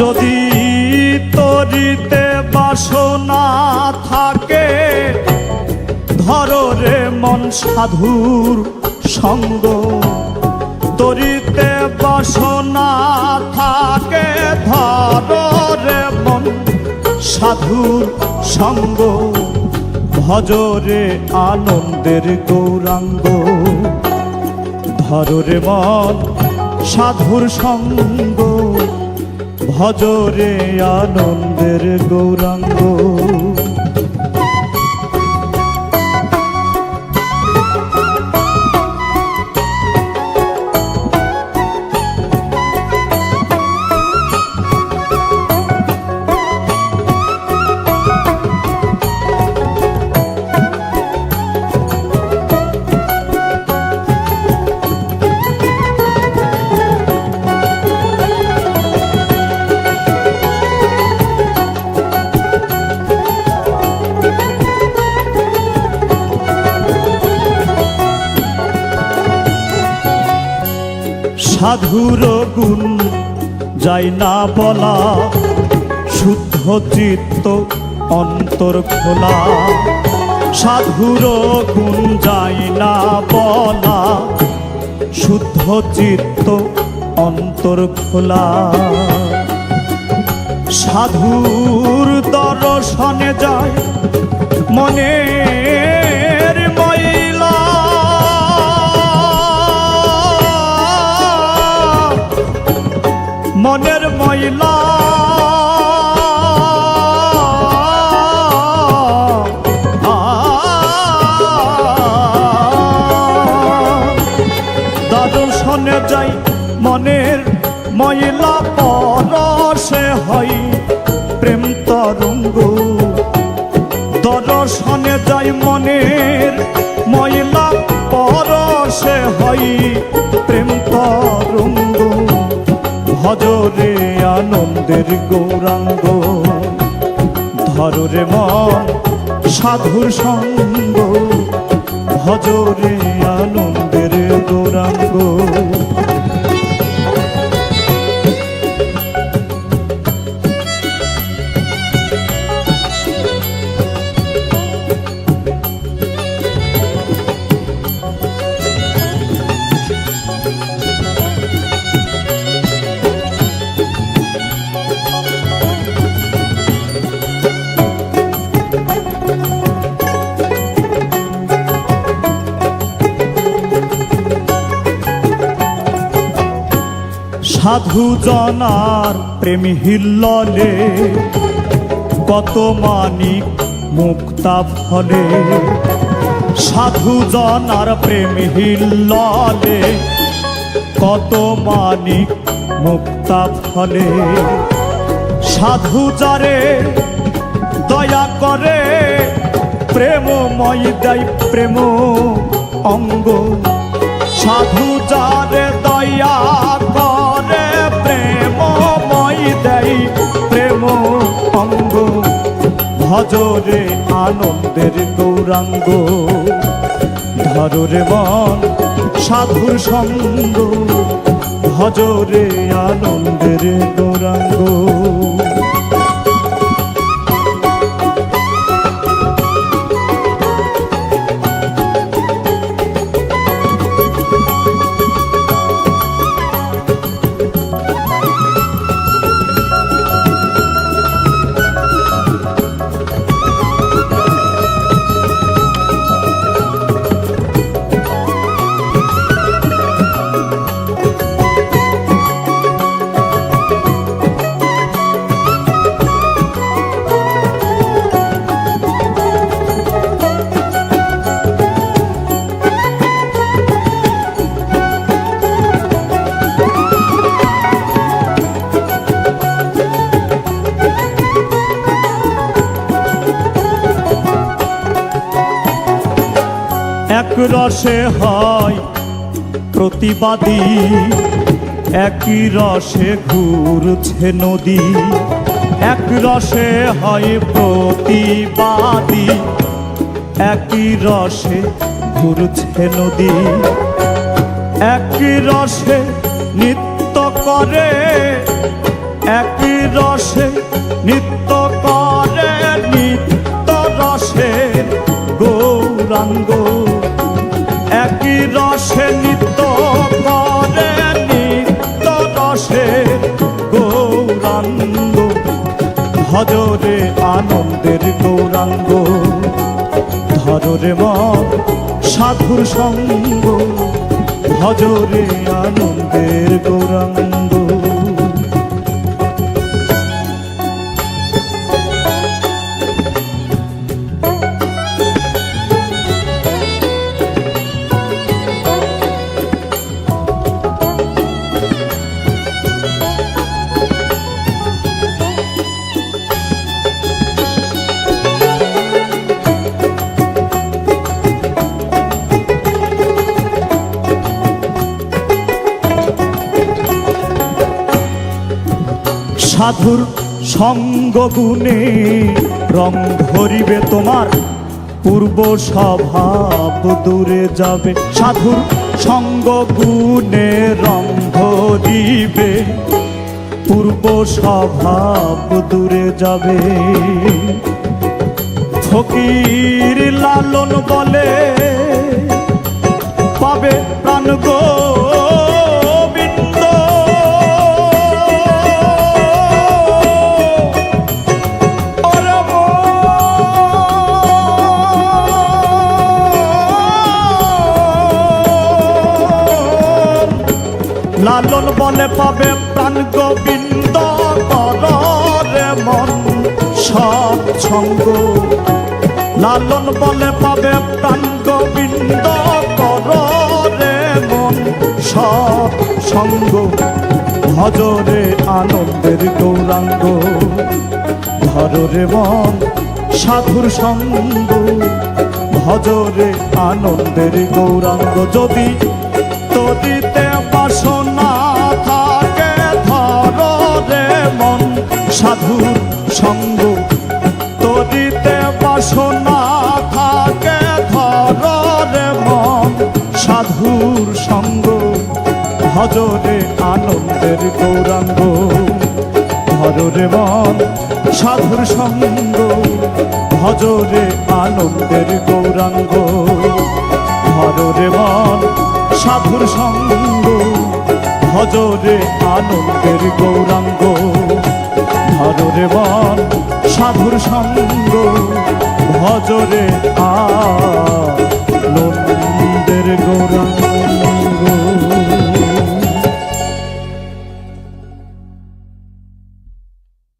যদি তরিতে বাসনা থাকে, ধরো রে মন সাধুর সঙ্গ। তরিতে বাসনা থাকে, ধরো রে মন সাধুর সঙ্গ। ভজরে আনন্দের গৌরাঙ্গ, ধরো রে মন সাধুর সঙ্গ। ভজরে আনন্দের গৌরাঙ্গ। সাধুর গুণ যাই না বলা, শুদ্ধ চিত্ত অন্তর খোলা। সাধুর গুণ যাই না বলা, শুদ্ধ চিত্ত অন্তর খোলা। সাধুর দর্শনে যায় মনের ময়লা। মনের ময়লা দর্শনে যাই মনের ময়লা। পরশে হয় প্রেম তরঙ্গ। দর্শনে যাই মনের ময়লা, পরশে হয় প্রেম তরঙ্গ। ভজরে আনন্দের গৌরাঙ্গ, ধরো রে মন সাধুর সঙ্গ। ভজরে আনন্দের গৌরাঙ্গ। সাধু জনার প্রেম হিল্ললে, কত মানিক মুক্তা ফলে। সাধু জনার প্রেম হিল্ললে, কত মানিক মুক্তা ফলে। সাধু যারে দয়া করে, প্রেমময় দেয় প্রেম অঙ্গ। সাধু যারে দয়া করে, প্রেমময় দেয় প্রেম অঙ্গ। ভজরে আনন্দের গৌরাঙ্গ, ধরো রে মন সাধুর সঙ্গ। ভজরে আনন্দের গৌরাঙ্গ। এক রসে হয় প্রতিবাদী, একই রসে ঘুরছে নদী। এক রসে হয় প্রতিবাদী, একই রসে ঘুরছে নদী। একই রসে নৃত্য করে একই রসে নিত্য করে নিত্য রসে গৌরাঙ্গ, একই রসে নিত্য করে নিত্য রসে গৌরাঙ্গ, ভজরে আনন্দের গৌরাঙ্গ, ধরে মন সাধুর সঙ্গ, ভজরে আনন্দের গৌরাঙ্গ। সাধুর সঙ্গ গুণে রং ধরিবে তোমার, পূর্ব স্বভাব দূরে যাবে। সাধুর সঙ্গ গুণে রং ধরিবে, পূর্ব স্বভাব দূরে যাবে। ফকির লালন বলে পাবে প্রাণ গো লালন বলে পাবে প্রাণ গোবিন্দ, কররে মন সৎসঙ্গ। লালন বলে পাবে প্রাণ গোবিন্দ, কররে মন সৎসঙ্গ, ভজরে আনন্দের গৌরাঙ্গ, ধরে মন সাধুর সঙ্গ, ভজরে আনন্দের গৌরাঙ্গ। যদি তদিতে বাসনা থাকে ধরে মন সাধুর সঙ্গ, তদিতে বাসনা থাকে ধরে মন সাধুর সঙ্গ, ভজরে আনন্দের গৌরাঙ্গ, ধরে মন সাধুর সঙ্গ, ভজরে আনন্দের গৌরাঙ্গ, ধরে মন সাধুর সঙ্গ, ভজরে আনন্দের গৌরাঙ্গ, ধরে মন সাধুর সঙ্গ, ভজরে আনন্দ।